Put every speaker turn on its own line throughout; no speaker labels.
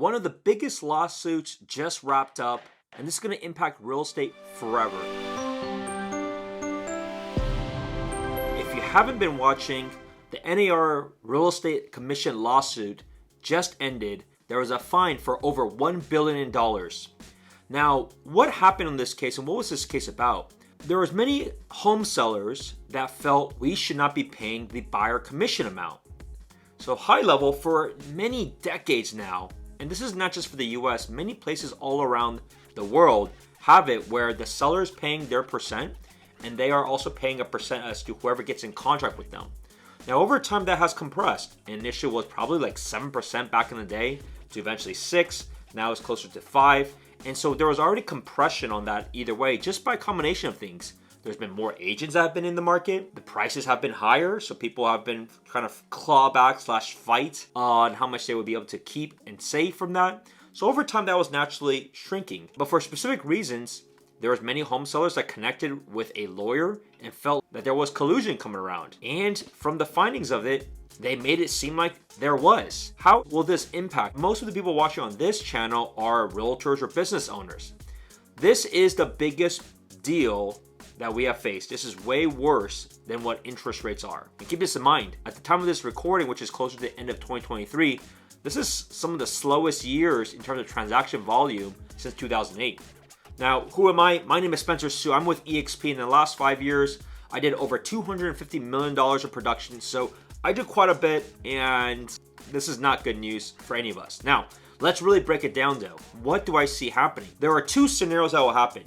One of the biggest lawsuits just wrapped up, and this is going to impact real estate forever. If you haven't been watching, the NAR Real Estate Commission lawsuit just ended. There was a fine for over $1 billion. Now, what happened in this case and what was this case about? There was many home sellers that felt we should not be paying the buyer commission amount. So high level, for many decades now, and this is not just for the US, many places all around the world have it where the seller is paying their percent and they are also paying a percent as to whoever gets in contract with them. Now over time that has compressed. Initially was probably like 7% back in the day to eventually 6%, now it's closer to 5%. And so there was already compression on that either way, just by a combination of things. There's been more agents that have been in the market. The prices have been higher, so people have been kind of clawback / fight on how much they would be able to keep and save from that. So over time, that was naturally shrinking. But for specific reasons, there was many home sellers that connected with a lawyer and felt that there was collusion coming around. And from the findings of it, they made it seem like there was. How will this impact? Most of the people watching on this channel are realtors or business owners. This is the biggest deal that we have faced. This is way worse than what interest rates are. And keep this in mind, at the time of this recording, which is closer to the end of 2023, this is some of the slowest years in terms of transaction volume since 2008. Now, who am I? My name is SPENCERHSU. I'm with EXP. In the last 5 years, I did over $250 million of production. So I do quite a bit, and this is not good news for any of us. Now, let's really break it down though. What do I see happening? There are two scenarios that will happen.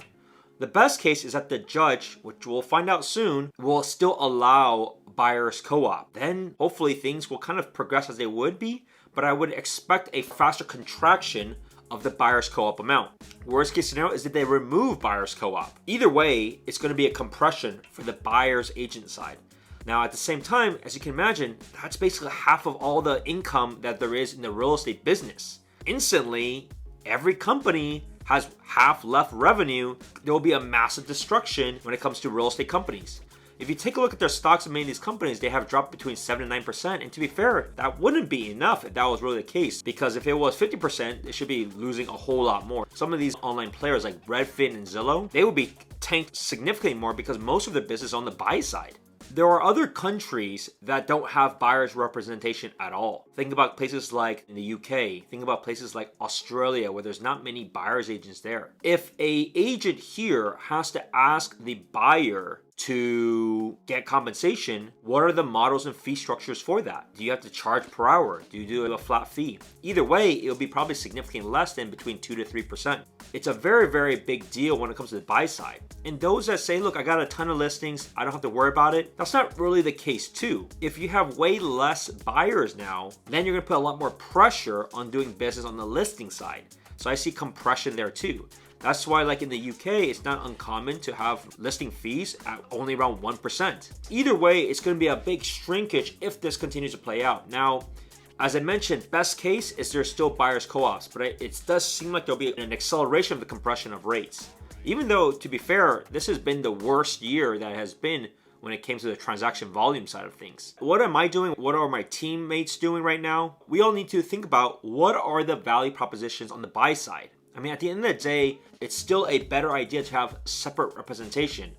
The best case is that the judge, which we'll find out soon, will still allow buyer's co-op. Then hopefully things will kind of progress as they would be, but I would expect a faster contraction of the buyer's co-op amount. Worst case scenario is that they remove buyer's co-op. Either way, it's going to be a compression for the buyer's agent side. Now, at the same time, as you can imagine, that's basically half of all the income that there is in the real estate business. Instantly, every company has half left revenue. There will be a massive destruction when it comes to real estate companies. If you take a look at their stocks of many of these companies, they have dropped between 7 and 9%. And to be fair, that wouldn't be enough if that was really the case. Because if it was 50%, they should be losing a whole lot more. Some of these online players like Redfin and Zillow, they would be tanked significantly more because most of their business is on the buy side. There are other countries that don't have buyer's representation at all. Think about places like in the UK. Think about places like Australia where there's not many buyer's agents there. If an agent here has to ask the buyer to get compensation, what are the models and fee structures for that? Do you have to charge per hour? Do you do a flat fee? Either way, it'll be probably significantly less than between 2 to 3%. It's a very, very big deal when it comes to the buy side. And those that say, look, I got a ton of listings, I don't have to worry about it, that's not really the case too. If you have way less buyers now, then you're gonna put a lot more pressure on doing business on the listing side. So I see compression there too. That's why, like in the UK, it's not uncommon to have listing fees at only around 1%. Either way, it's going to be a big shrinkage if this continues to play out. Now, as I mentioned, best case is there's still buyer's co-ops, but it does seem like there'll be an acceleration of the compression of rates. Even though, to be fair, this has been the worst year that has been when it came to the transaction volume side of things. What am I doing? What are my teammates doing right now? We all need to think about what are the value propositions on the buy side. I mean, at the end of the day, it's still a better idea to have separate representation.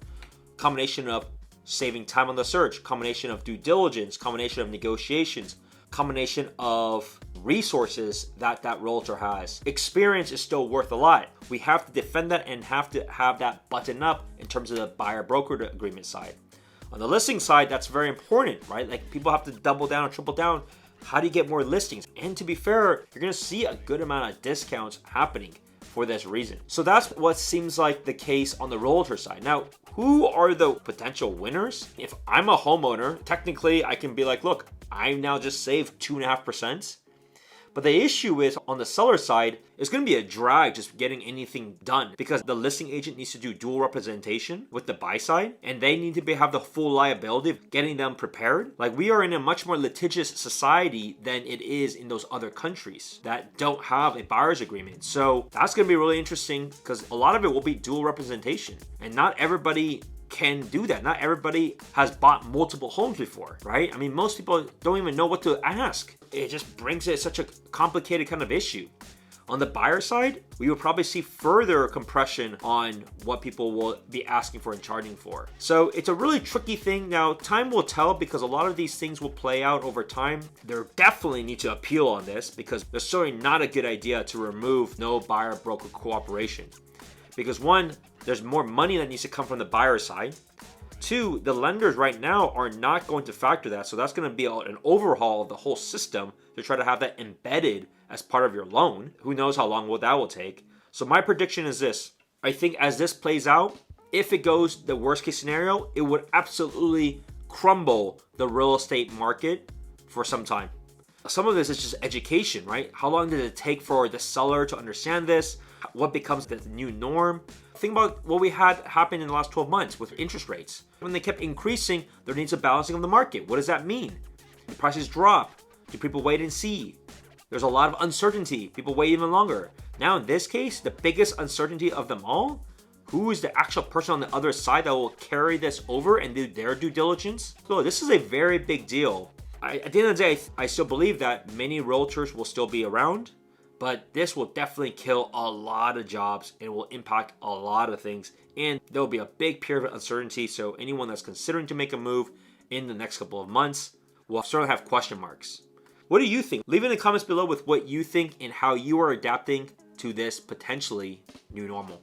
Combination of saving time on the search, combination of due diligence, combination of negotiations, combination of resources that realtor has. Experience is still worth a lot. We have to defend that and have to have that button up in terms of the buyer-broker agreement side. On the listing side, that's very important, right? Like people have to double down or triple down. How do you get more listings? And to be fair, you're gonna see a good amount of discounts happening for this reason. So that's what seems like the case on the realtor side. Now, who are the potential winners? If I'm a homeowner, technically I can be like, look, I now just saved 2.5%. But the issue is on the seller side, it's going to be a drag just getting anything done because the listing agent needs to do dual representation with the buy side and they need to have the full liability of getting them prepared. Like we are in a much more litigious society than it is in those other countries that don't have a buyer's agreement. So that's going to be really interesting because a lot of it will be dual representation and not everybody can do that. Not everybody has bought multiple homes before, right? I mean, most people don't even know what to ask. It just brings it such a complicated kind of issue. On the buyer side, we will probably see further compression on what people will be asking for and charging for. So it's a really tricky thing. Now, time will tell because a lot of these things will play out over time. There definitely need to appeal on this because there's certainly not a good idea to remove no buyer broker cooperation. Because one, there's more money that needs to come from the buyer side. Two, the lenders right now are not going to factor that. So that's going to be an overhaul of the whole system to try to have that embedded as part of your loan. Who knows how long that will take. So my prediction is this. I think as this plays out, if it goes the worst case scenario, it would absolutely crumble the real estate market for some time. Some of this is just education, right? How long did it take for the seller to understand this? What becomes the new norm? Think about what we had happen in the last 12 months with interest rates. When they kept increasing, there needs a balancing of the market. What does that mean? The prices drop. Do people wait and see? There's a lot of uncertainty. People wait even longer. Now in this case, the biggest uncertainty of them all, who is the actual person on the other side that will carry this over and do their due diligence? So this is a very big deal. At the end of the day, I still believe that many realtors will still be around, but this will definitely kill a lot of jobs and will impact a lot of things. And there will be a big period of uncertainty. So anyone that's considering to make a move in the next couple of months will certainly have question marks. What do you think? Leave in the comments below with what you think and how you are adapting to this potentially new normal.